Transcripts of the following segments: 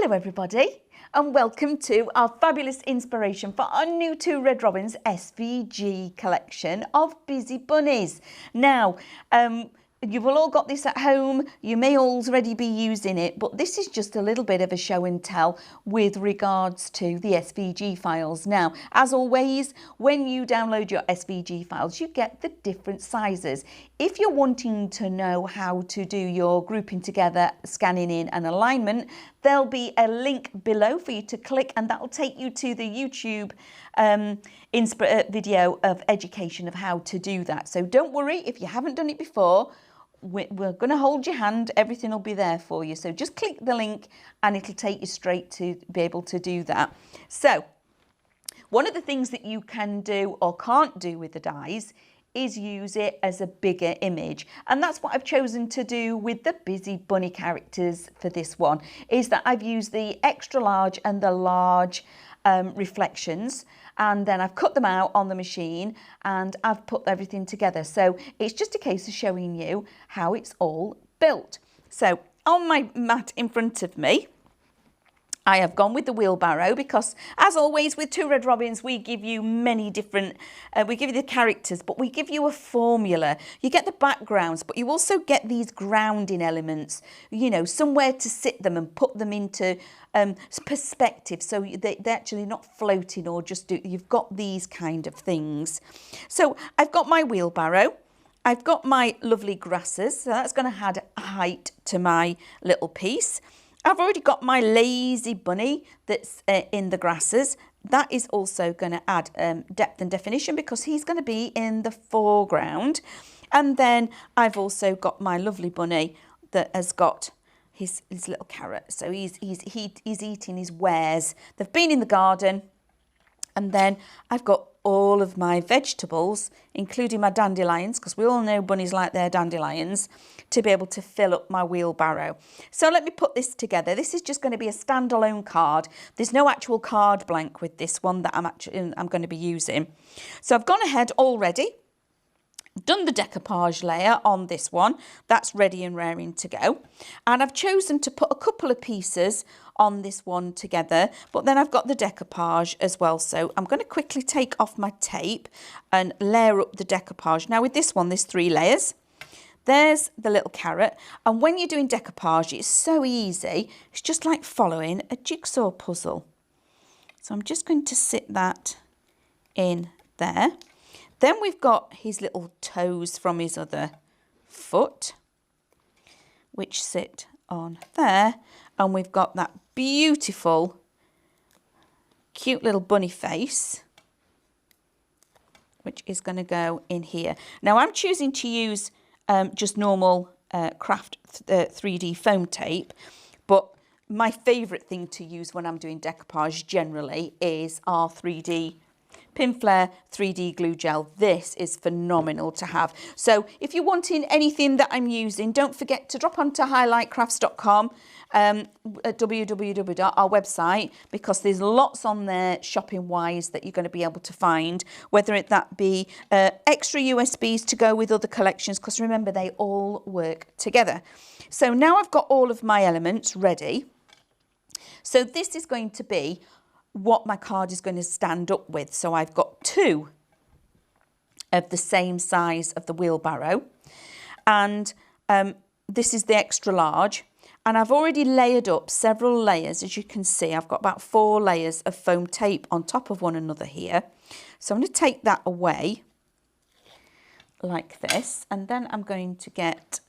Hello everybody and welcome to our fabulous inspiration for our new 2 Red Robins SVG collection of Busy Bunnies. Now, you've all got this at home, you may already be using it, but this is just a little bit of a show and tell with regards to the SVG files. Now, as always, when you download your SVG files, you get the different sizes. If you're wanting to know how to do your grouping together, scanning in and alignment, there'll be a link below for you to click and that'll take you to the YouTube video of education of how to do that. So don't worry if you haven't done it before. We're going to hold your hand, everything will be there for you. So just click the link and it'll take you straight to be able to do that. So one of the things that you can do or can't do with the dies is use it as a bigger image, and that's what I've chosen to do with the Busy Bunny characters for this one, is that I've used the extra large and the large reflections, and then I've cut them out on the machine and I've put everything together. So it's just a case of showing you how it's all built. So on my mat in front of me, I have gone with the wheelbarrow because, as always, with 2 Red Robins, we give you many different, we give you the characters, but we give you a formula. You get the backgrounds, but you also get these grounding elements, you know, somewhere to sit them and put them into perspective. So they're actually not floating or just you've got these kind of things. So I've got my wheelbarrow. I've got my lovely grasses. So that's going to add height to my little piece. I've already got my lazy bunny that's in the grasses. That is also going to add depth and definition because he's going to be in the foreground. And then I've also got my lovely bunny that has got his little carrot. So he's eating his wares. They've been in the garden. And then I've got all of my vegetables, including my dandelions, because we all know bunnies like their dandelions, to be able to fill up my wheelbarrow. So let me put this together. This is just going to be a standalone card. There's no actual card blank with this one that I'm going to be using. So I've gone ahead already, done the decoupage layer on this one. That's ready and raring to go. And I've chosen to put a couple of pieces on this one together, but then I've got the decoupage as well. So I'm going to quickly take off my tape and layer up the decoupage. Now with this one, there's 3 layers. There's the little carrot. And when you're doing decoupage, it's so easy. It's just like following a jigsaw puzzle. So I'm just going to sit that in there. Then we've got his little toes from his other foot, which sit on there. And we've got that beautiful, cute little bunny face, which is going to go in here. Now I'm choosing to use just normal craft 3D foam tape, but my favourite thing to use when I'm doing decoupage generally is our 3D Pinflair 3D glue gel. This is phenomenal to have. So if you're wanting anything that I'm using, don't forget to drop onto highlightcrafts.com, www, our website, because there's lots on there shopping wise that you're going to be able to find, whether that be extra USBs to go with other collections, because remember they all work together. So now I've got all of my elements ready. So this is going to be what my card is going to stand up with. So I've got 2 of the same size of the wheelbarrow, and this is the extra large, and I've already layered up several layers. As you can see, I've got about 4 layers of foam tape on top of one another here. So I'm going to take that away like this, and then I'm going to get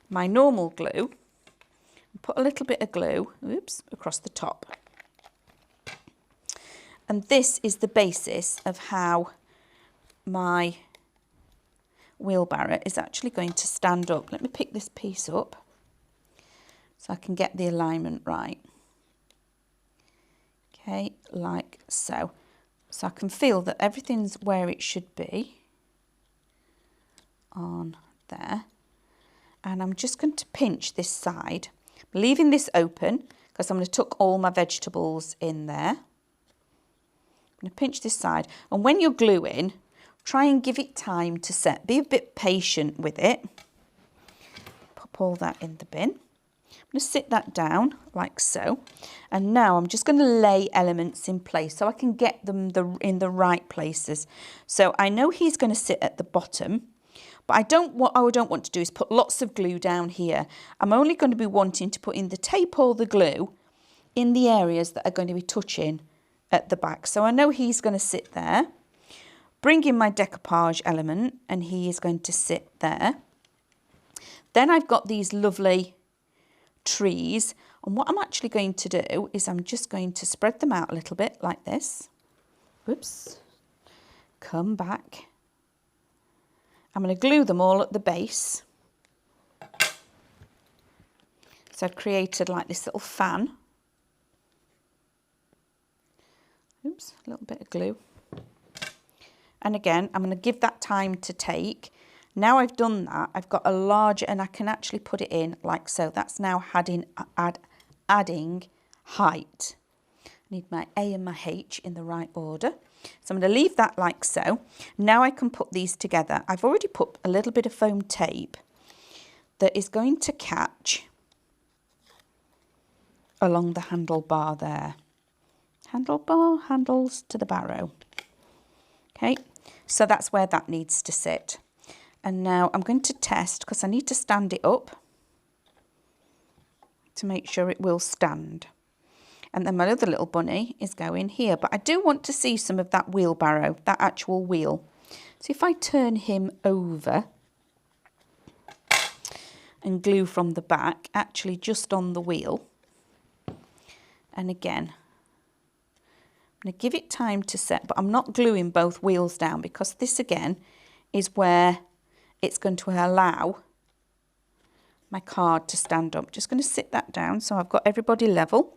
my normal glue and put a little bit of glue, oops, across the top. And this is the basis of how my wheelbarrow is actually going to stand up. Let me pick this piece up so I can get the alignment right. Okay, like so. So I can feel that everything's where it should be on there. And I'm just going to pinch this side, leaving this open because I'm going to tuck all my vegetables in there. I'm going to pinch this side, and when you're gluing, try and give it time to set. Be a bit patient with it. Pop all that in the bin. I'm going to sit that down like so. And now I'm just going to lay elements in place so I can get them in the right places. So I know he's going to sit at the bottom, but what I don't want to do is put lots of glue down here. I'm only going to be wanting to put in the tape or the glue in the areas that are going to be touching at the back. So I know he's going to sit there. Bring in my decoupage element and he is going to sit there. Then I've got these lovely trees, and what I'm actually going to do is I'm just going to spread them out a little bit like this. Whoops. Come back. I'm going to glue them all at the base. So I've created like this little fan. Oops, a little bit of glue. And again, I'm going to give that time to take. Now I've done that, I've got a larger, and I can actually put it in like so. That's now adding height. I need my A and my H in the right order. So I'm going to leave that like so. Now I can put these together. I've already put a little bit of foam tape that is going to catch along the handlebar there. Handlebar, handles to the barrow. Okay, so that's where that needs to sit. And now I'm going to test, because I need to stand it up to make sure it will stand. And then my other little bunny is going here. But I do want to see some of that wheelbarrow, that actual wheel. So if I turn him over and glue from the back, actually just on the wheel. And again, I'm going to give it time to set, but I'm not gluing both wheels down because this again is where it's going to allow my card to stand up. Just going to sit that down so I've got everybody level.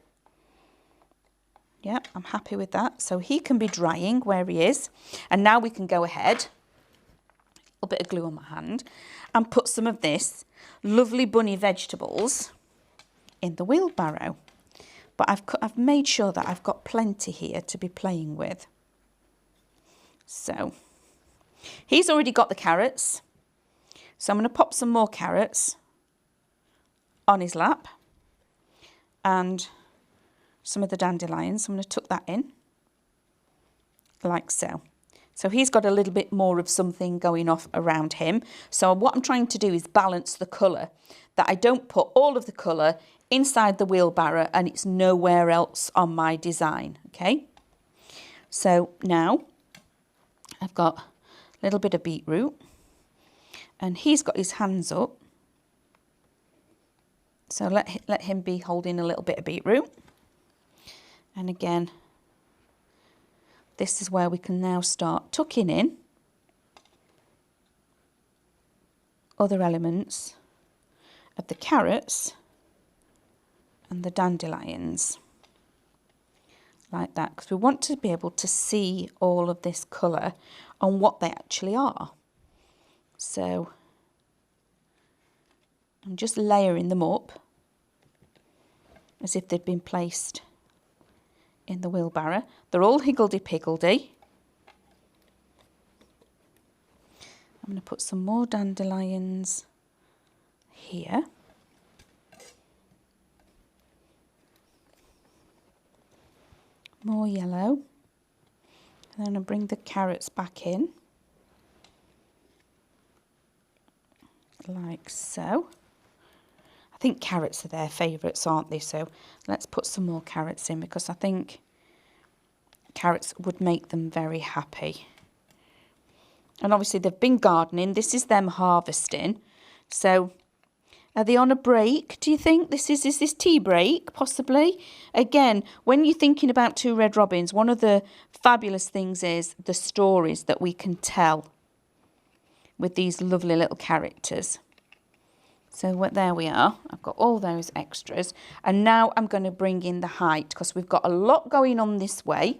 Yeah, I'm happy with that. So he can be drying where he is. And now we can go ahead, a little bit of glue on my hand, and put some of this lovely bunny vegetables in the wheelbarrow. But I've made sure that I've got plenty here to be playing with. So he's already got the carrots. So I'm going to pop some more carrots on his lap and some of the dandelions. I'm going to tuck that in like so. So he's got a little bit more of something going off around him. So what I'm trying to do is balance the colour, that I don't put all of the colour inside the wheelbarrow and it's nowhere else on my design, okay? So now I've got a little bit of beetroot and he's got his hands up. So let him be holding a little bit of beetroot. And again, this is where we can now start tucking in other elements of the carrots and the dandelions, like that, because we want to be able to see all of this colour on what they actually are. So I'm just layering them up as if they'd been placed in the wheelbarrow. They're all higgledy-piggledy. I'm going to put some more dandelions here. More yellow. And then I'll bring the carrots back in. Like so. I think carrots are their favourites, aren't they? So let's put some more carrots in because I think carrots would make them very happy. And obviously they've been gardening. This is them harvesting. So are they on a break, do you think? Is this tea break, possibly? Again, when you're thinking about Two Red Robins, one of the fabulous things is the stories that we can tell with these lovely little characters. So there we are. I've got all those extras. And now I'm going to bring in the height because we've got a lot going on this way.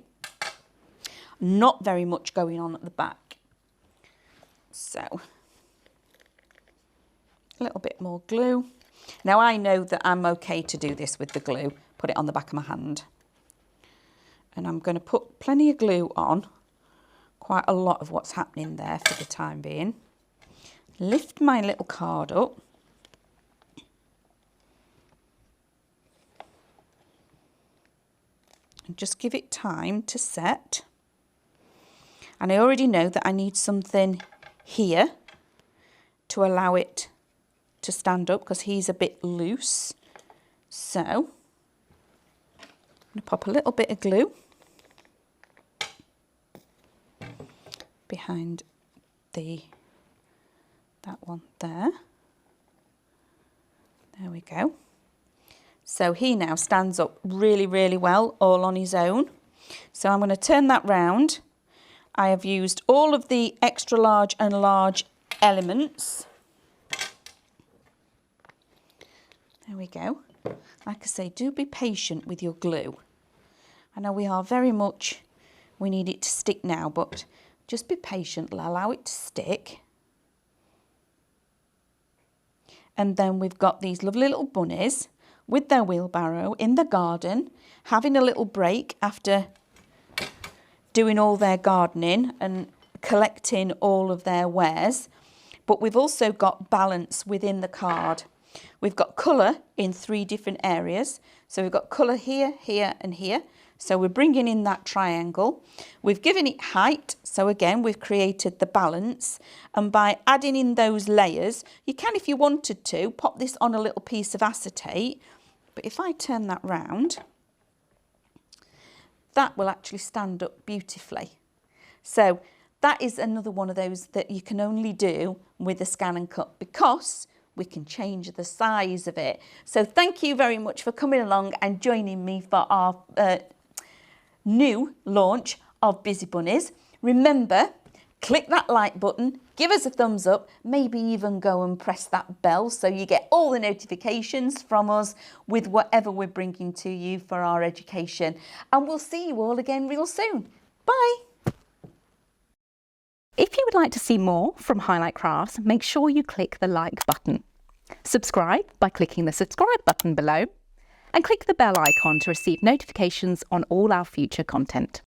Not very much going on at the back. So a little bit more glue. Now I know that I'm okay to do this with the glue. Put it on the back of my hand. And I'm going to put plenty of glue on. Quite a lot of what's happening there for the time being. Lift my little card up. and just give it time to set. And I already know that I need something here to allow it to stand up because he's a bit loose. So I'm going to pop a little bit of glue behind that one there. There we go. So he now stands up really, really well all on his own. So I'm going to turn that round. I have used all of the extra large and large elements. There we go. Like I say, do be patient with your glue. I know we are very much, we need it to stick now, but just be patient, allow it to stick. And then we've got these lovely little bunnies with their wheelbarrow in the garden, having a little break after doing all their gardening and collecting all of their wares. But we've also got balance within the card. We've got colour in 3 different areas. So we've got colour here, here and here. So we're bringing in that triangle. We've given it height. So again, we've created the balance. And by adding in those layers, you can, if you wanted to, pop this on a little piece of acetate. But if I turn that round, that will actually stand up beautifully. So that is another one of those that you can only do with a ScanNCut because we can change the size of it. So thank you very much for coming along and joining me for our new launch of Busy Bunnies. Remember, click that like button, give us a thumbs up, maybe even go and press that bell so you get all the notifications from us with whatever we're bringing to you for our education. And we'll see you all again real soon. Bye. If you would like to see more from Highlight Crafts, make sure you click the like button. Subscribe by clicking the subscribe button below and click the bell icon to receive notifications on all our future content.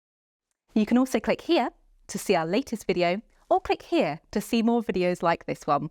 You can also click here to see our latest video or click here to see more videos like this one.